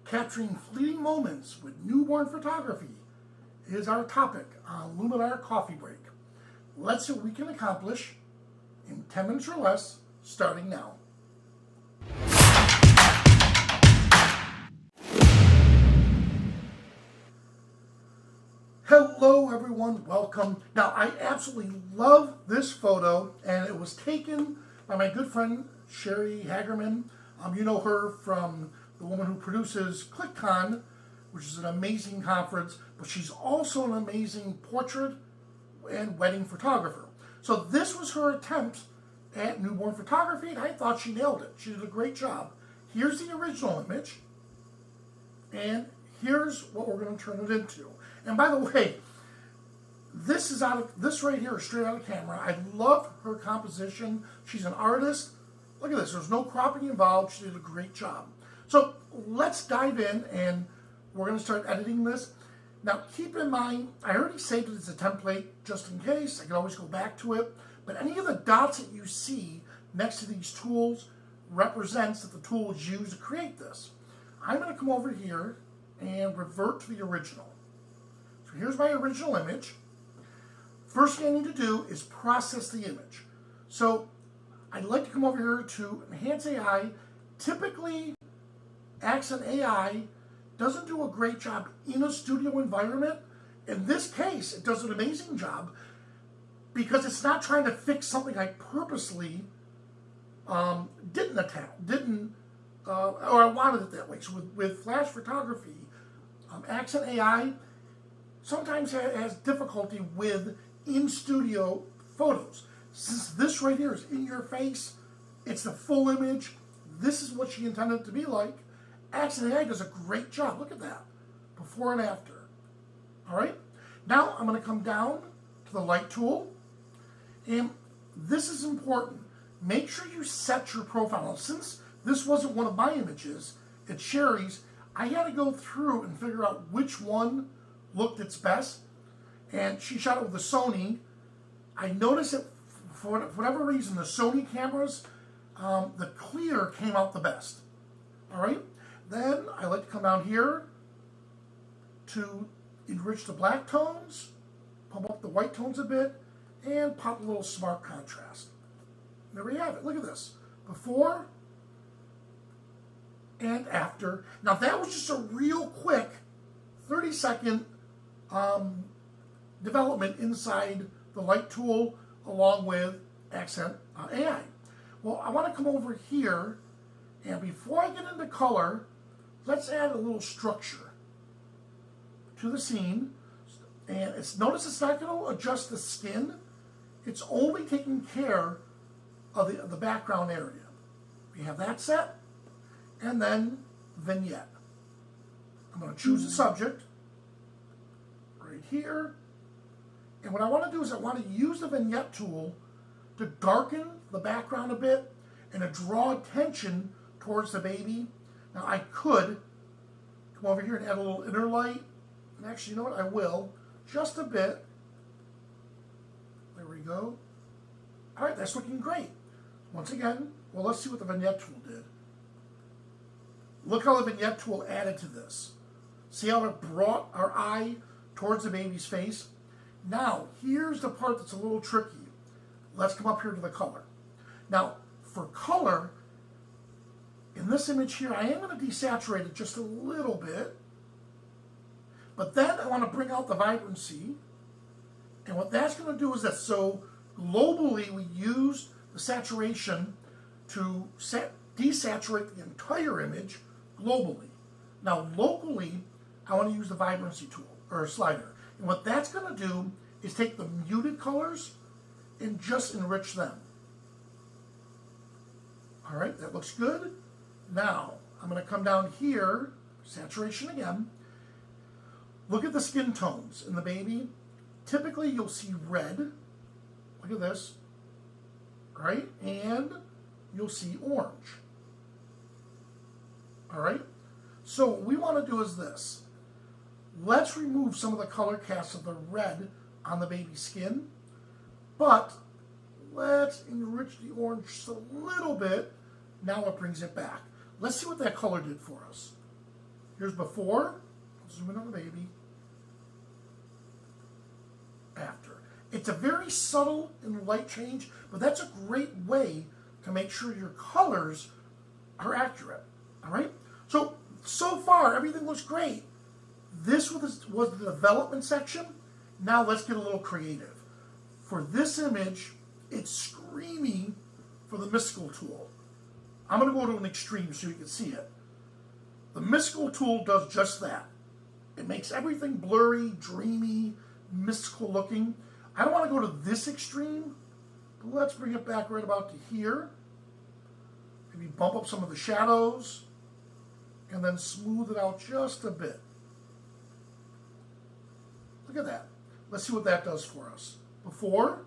Capturing fleeting moments with newborn photography is our topic on Luminar Coffee Break. Let's see what we can accomplish in 10 minutes or less, starting now. Hello everyone, welcome. Now I absolutely love this photo, and it was taken by my good friend Sherry Hagerman. You know her from the woman who produces ClickCon, which is an amazing conference, but she's also an amazing portrait and wedding photographer. So this was her attempt at newborn photography, and I thought she nailed it. She did a great job. Here's the original image, and here's what we're going to turn it into. And by the way, this right here is straight out of camera. I love her composition. She's an artist. Look at this. There's no cropping involved. She did a great job. So let's dive in, and we're going to start editing this. Now keep in mind, I already saved it as a template just in case. I can always go back to it. But any of the dots that you see next to these tools represents that the tool was used to create this. I'm going to come over here and revert to the original. So here's my original image. First thing I need to do is process the image. So I'd like to come over here to Enhance AI. Typically, Accent AI doesn't do a great job in a studio environment. In this case, it does an amazing job because it's not trying to fix something I purposely didn't or I wanted it that way. So with flash photography, Accent AI sometimes has difficulty with in-studio photos. Since this right here is in your face, it's the full image, this is what she intended it to be like, Accent AI does a great job. Look at that, before and after. All right, now I'm going to come down to the light tool, and this is important. Make sure you set your profile. Now, since this wasn't one of my images, it's Sherry's, I had to go through and figure out which one looked its best, and she shot it with the Sony. I noticed that for whatever reason, the Sony cameras, the clear came out the best. All right, then I like to come down here to enrich the black tones, pump up the white tones a bit, and pop a little smart contrast. There we have it. Look at this, before and after. Now that was just a real quick 30-second development inside the light tool along with Accent AI. Well, I want to come over here, and before I get into color, let's add a little structure to the scene. And notice it's not going to adjust the skin. It's only taking care of the background area. We have that set, and then vignette. I'm going to choose the subject right here. And what I want to do is I want to use the vignette tool to darken the background a bit and to draw attention towards the baby. Now I could come over here and add a little inner light. And actually, you know what? I will. Just a bit. There we go. All right, that's looking great. Once again, well, let's see what the vignette tool did. Look how the vignette tool added to this. See how it brought our eye towards the baby's face? Now, here's the part that's a little tricky. Let's come up here to the color. Now, for color, in this image here, I am going to desaturate it just a little bit. But then I want to bring out the vibrancy. And what that's going to do is that, so globally, we use the saturation to desaturate the entire image globally. Now, locally, I want to use the vibrancy tool, or slider. And what that's going to do is take the muted colors and just enrich them. All right, that looks good. Now, I'm going to come down here, saturation again. Look at the skin tones in the baby. Typically, you'll see red. Look at this, right? And you'll see orange. All right? So what we want to do is this. Let's remove some of the color cast of the red on the baby's skin, but let's enrich the orange just a little bit. Now it brings it back. Let's see what that color did for us. Here's before. Zoom in on the baby. After. It's a very subtle and light change, but that's a great way to make sure your colors are accurate. All right? So far, everything looks great. This was the development section. Now let's get a little creative. For this image, it's screaming for the mystical tool. I'm going to go to an extreme so you can see it. The mystical tool does just that. It makes everything blurry, dreamy, mystical looking. I don't want to go to this extreme, but let's bring it back right about to here. Maybe bump up some of the shadows, and then smooth it out just a bit. Look at that. Let's see what that does for us. Before,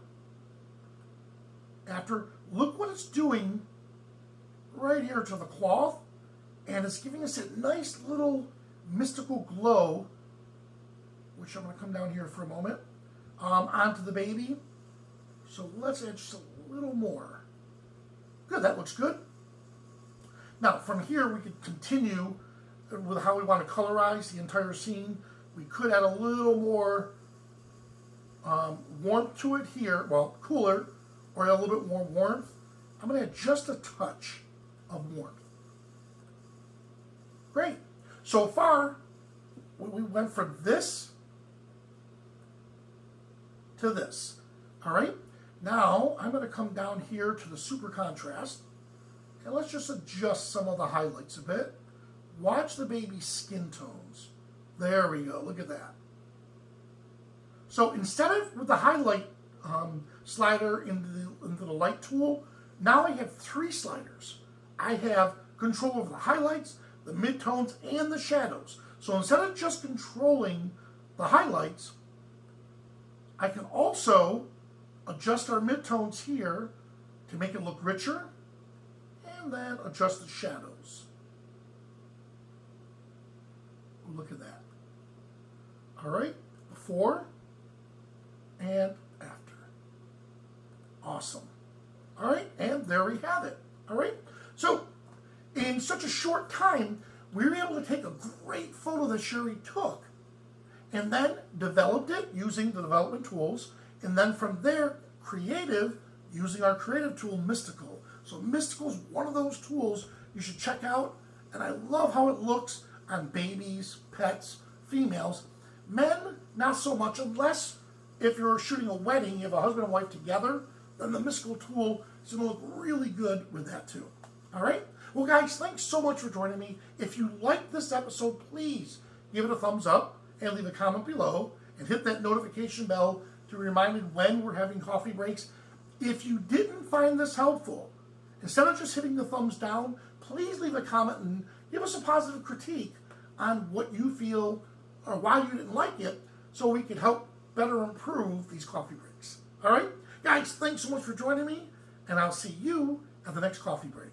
after, look what it's doing right here to the cloth, and it's giving us a nice little mystical glow, which I'm going to come down here for a moment, onto the baby. So let's add just a little more. Good, that looks good. Now, from here, we could continue with how we want to colorize the entire scene. We could add a little more warmth to it here, well, cooler, or a little bit more warmth. I'm going to add just a touch of warmth. Great. So far, we went from this to this. All right? Now, I'm going to come down here to the super contrast, and let's just adjust some of the highlights a bit. Watch the baby's skin tones. There we go. Look at that. So instead of with the highlight slider into the light tool, now I have 3 sliders. I have control over the highlights, the midtones, and the shadows. So instead of just controlling the highlights, I can also adjust our midtones here to make it look richer, and then adjust the shadows. Look at that. All right, before and after. Awesome. All right, and there we have it. All right, so in such a short time, we were able to take a great photo that Sherry took and then developed it using the development tools, and then from there, creative, using our creative tool, Mystical. So Mystical is one of those tools you should check out, and I love how it looks on babies, pets, females. Men, not so much, unless if you're shooting a wedding, you have a husband and wife together, then the Mystical tool is going to look really good with that too. All right? Well, guys, thanks so much for joining me. If you liked this episode, please give it a thumbs up and leave a comment below and hit that notification bell to be reminded when we're having coffee breaks. If you didn't find this helpful, instead of just hitting the thumbs down, please leave a comment and give us a positive critique on what you feel or why you didn't like it so we can help better improve these coffee breaks. All right? Guys, thanks so much for joining me, and I'll see you at the next coffee break.